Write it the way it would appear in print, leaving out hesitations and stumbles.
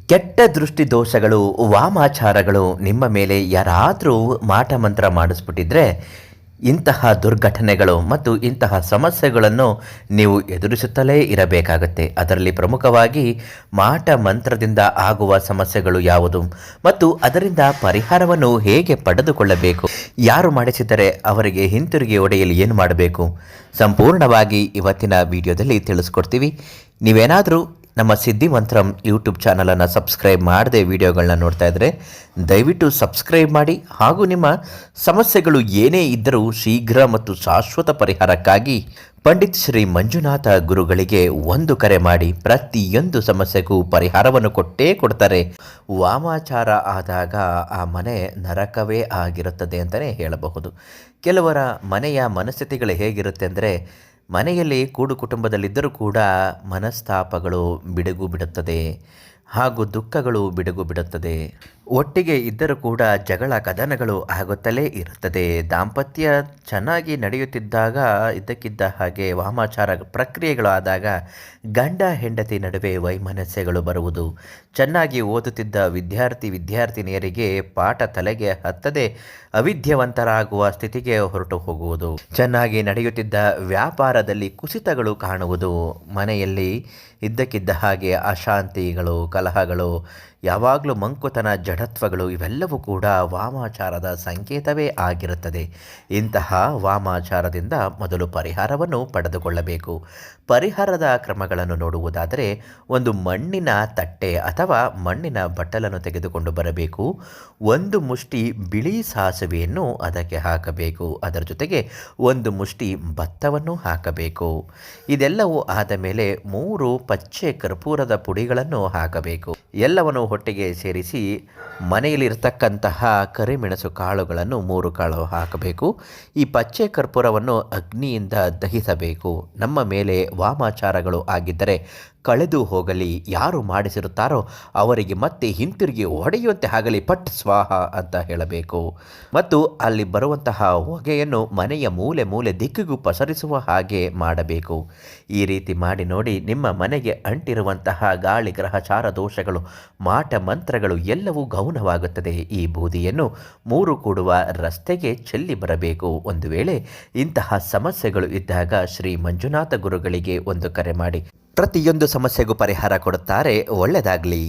ಕೆಟ್ಟ ದೃಷ್ಟಿ ದೋಷಗಳು, ವಾಮಾಚಾರಗಳು ನಿಮ್ಮ ಮೇಲೆ ಯಾರಾದರೂ ಮಾಟ ಮಂತ್ರ ಮಾಡಿಸ್ಬಿಟ್ಟಿದ್ರೆ ಇಂತಹ ದುರ್ಘಟನೆಗಳು ಮತ್ತು ಇಂತಹ ಸಮಸ್ಯೆಗಳನ್ನು ನೀವು ಎದುರಿಸುತ್ತಲೇ ಇರಬೇಕಾಗತ್ತೆ. ಅದರಲ್ಲಿ ಪ್ರಮುಖವಾಗಿ ಮಾಟ ಮಂತ್ರದಿಂದ ಆಗುವ ಸಮಸ್ಯೆಗಳು ಯಾವುದು ಮತ್ತು ಅದರಿಂದ ಪರಿಹಾರವನ್ನು ಹೇಗೆ ಪಡೆದುಕೊಳ್ಳಬೇಕು, ಯಾರು ಮಾಡಿಸಿದರೆ ಅವರಿಗೆ ಹಿಂತಿರುಗಿ ಒಡೆಯಲು ಏನು ಮಾಡಬೇಕು, ಸಂಪೂರ್ಣವಾಗಿ ಇವತ್ತಿನ ವಿಡಿಯೋದಲ್ಲಿ ತಿಳಿಸ್ಕೊಡ್ತೀವಿ. ನೀವೇನಾದರೂ ನಮ್ಮ ಸಿದ್ಧಿಮಂತ್ರಂ ಯೂಟ್ಯೂಬ್ ಚಾನಲನ್ನು ಸಬ್ಸ್ಕ್ರೈಬ್ ಮಾಡದೆ ವಿಡಿಯೋಗಳನ್ನ ನೋಡ್ತಾ ಇದ್ದರೆ ದಯವಿಟ್ಟು ಸಬ್ಸ್ಕ್ರೈಬ್ ಮಾಡಿ. ಹಾಗೂ ನಿಮ್ಮ ಸಮಸ್ಯೆಗಳು ಏನೇ ಇದ್ದರೂ ಶೀಘ್ರ ಮತ್ತು ಶಾಶ್ವತ ಪರಿಹಾರಕ್ಕಾಗಿ ಪಂಡಿತ್ ಶ್ರೀ ಮಂಜುನಾಥ ಗುರುಗಳಿಗೆ ಒಂದು ಕರೆ ಮಾಡಿ. ಪ್ರತಿಯೊಂದು ಸಮಸ್ಯೆಗೂ ಪರಿಹಾರವನ್ನು ಕೊಟ್ಟೇ ಕೊಡ್ತಾರೆ. ವಾಮಾಚಾರ ಆದಾಗ ಆ ಮನೆ ನರಕವೇ ಆಗಿರುತ್ತದೆ ಅಂತಲೇ ಹೇಳಬಹುದು. ಕೆಲವರ ಮನೆಯ ಮನಸ್ಥಿತಿಗಳು ಹೇಗಿರುತ್ತೆ ಅಂದರೆ, ಮನೆಯಲ್ಲಿ ಕೂಡು ಕುಟುಂಬದಲ್ಲಿದ್ದರೂ ಕೂಡ ಮನಸ್ತಾಪಗಳು ಬಿಡುಗು ಬಿಡುತ್ತದೆ ಹಾಗೂ ದುಃಖಗಳು ಬಿಡುಗು ಬಿಡುತ್ತದೆ. ಒಟ್ಟಿಗೆ ಇದ್ದರೂ ಕೂಡ ಜಗಳ ಕದನಗಳು ಆಗುತ್ತಲೇ ಇರುತ್ತದೆ. ದಾಂಪತ್ಯ ಚೆನ್ನಾಗಿ ನಡೆಯುತ್ತಿದ್ದಾಗ ಇದ್ದಕ್ಕಿದ್ದ ಹಾಗೆ ವಾಮಾಚಾರ ಪ್ರಕ್ರಿಯೆಗಳು ಆದಾಗ ಗಂಡ ಹೆಂಡತಿ ನಡುವೆ ವೈಮನಸ್ಯಗಳು ಬರುವುದು, ಚೆನ್ನಾಗಿ ಓದುತ್ತಿದ್ದ ವಿದ್ಯಾರ್ಥಿನಿಯರಿಗೆ ಪಾಠ ತಲೆಗೆ ಹತ್ತದೆ ಅವಿದ್ಯಾವಂತರಾಗುವ ಸ್ಥಿತಿಗೆ ಹೊರಟು ಹೋಗುವುದು, ಚೆನ್ನಾಗಿ ನಡೆಯುತ್ತಿದ್ದ ವ್ಯಾಪಾರದಲ್ಲಿ ಕುಸಿತಗಳು ಕಾಣುವುದು, ಮನೆಯಲ್ಲಿ ಇದ್ದಕ್ಕಿದ್ದ ಹಾಗೆ ಅಶಾಂತಿಗಳು, ಕಲಹಗಳು, ಯಾವಾಗಲೂ ಮಂಕುತನ, ಜಡತ್ವಗಳು ಇವೆಲ್ಲವೂ ಕೂಡ ವಾಮಾಚಾರದ ಸಂಕೇತವೇ ಆಗಿರುತ್ತದೆ. ಇಂತಹ ವಾಮಾಚಾರದಿಂದ ಮೊದಲು ಪರಿಹಾರವನ್ನು ಪಡೆದುಕೊಳ್ಳಬೇಕು. ಪರಿಹಾರದ ಕ್ರಮಗಳನ್ನು ನೋಡುವುದಾದರೆ, ಒಂದು ಮಣ್ಣಿನ ತಟ್ಟೆ ಅಥವಾ ಮಣ್ಣಿನ ಬಟ್ಟಲನ್ನು ತೆಗೆದುಕೊಂಡು ಬರಬೇಕು. ಒಂದು ಮುಷ್ಟಿ ಬಿಳಿ ಸಾಸುವೆಯನ್ನು ಅದಕ್ಕೆ ಹಾಕಬೇಕು. ಅದರ ಜೊತೆಗೆ ಒಂದು ಮುಷ್ಟಿ ಭತ್ತವನ್ನು ಹಾಕಬೇಕು. ಇದೆಲ್ಲವೂ ಆದ ಮೇಲೆ 3 ಪಚ್ಚೆ ಕರ್ಪೂರದ ಪುಡಿಗಳನ್ನು ಹಾಕಬೇಕು. ಎಲ್ಲವನ್ನು ಒಟ್ಟಿಗೆ ಸೇರಿಸಿ ಮನೆಯಲ್ಲಿರ್ತಕ್ಕಂತಹ ಕರಿಮೆಣಸು ಕಾಳುಗಳನ್ನು 3 ಕಾಳು ಹಾಕಬೇಕು. ಈ ಪಚ್ಚೆ ಕರ್ಪೂರವನ್ನು ಅಗ್ನಿಯಿಂದ ದಹಿಸಬೇಕು. ನಮ್ಮ ಮೇಲೆ ವಾಮಾಚಾರಗಳು ಆಗಿದ್ದರೆ ಕಳೆದು ಹೋಗಲಿ, ಯಾರು ಮಾಡಿಸಿರುತ್ತಾರೋ ಅವರಿಗೆ ಮತ್ತೆ ಹಿಂತಿರುಗಿ ಹೊಡೆಯುವಂತೆ ಆಗಲಿ, ಪಟ್ ಸ್ವಾಹ ಅಂತ ಹೇಳಬೇಕು. ಮತ್ತು ಅಲ್ಲಿ ಬರುವಂತಹ ಹೊಗೆಯನ್ನು ಮನೆಯ ಮೂಲೆ ಮೂಲೆ ದಿಕ್ಕಿಗೂ ಪಸರಿಸುವ ಹಾಗೆ ಮಾಡಬೇಕು. ಈ ರೀತಿ ಮಾಡಿ ನೋಡಿ, ನಿಮ್ಮ ಮನೆಗೆ ಅಂಟಿರುವಂತಹ ಗಾಳಿ ಗ್ರಹಚಾರ ದೋಷಗಳು, ಮಾಟ ಮಂತ್ರಗಳು ಎಲ್ಲವೂ ಗೌನವಾಗುತ್ತದೆ. ಈ ಬೂದಿಯನ್ನು 3 ಕೂಡುವ ರಸ್ತೆಗೆ ಚೆಲ್ಲಿ ಬರಬೇಕು. ಒಂದು ವೇಳೆ ಇಂತಹ ಸಮಸ್ಯೆಗಳು ಇದ್ದಾಗ ಶ್ರೀ ಮಂಜುನಾಥ ಗುರುಗಳಿಗೆ ಒಂದು ಕರೆ ಮಾಡಿ. ಪ್ರತಿಯೊಂದು ಸಮಸ್ಯೆಗೂ ಪರಿಹಾರ ಕೊಡುತ್ತಾರೆ. ಒಳ್ಳೆಯದಾಗಲಿ.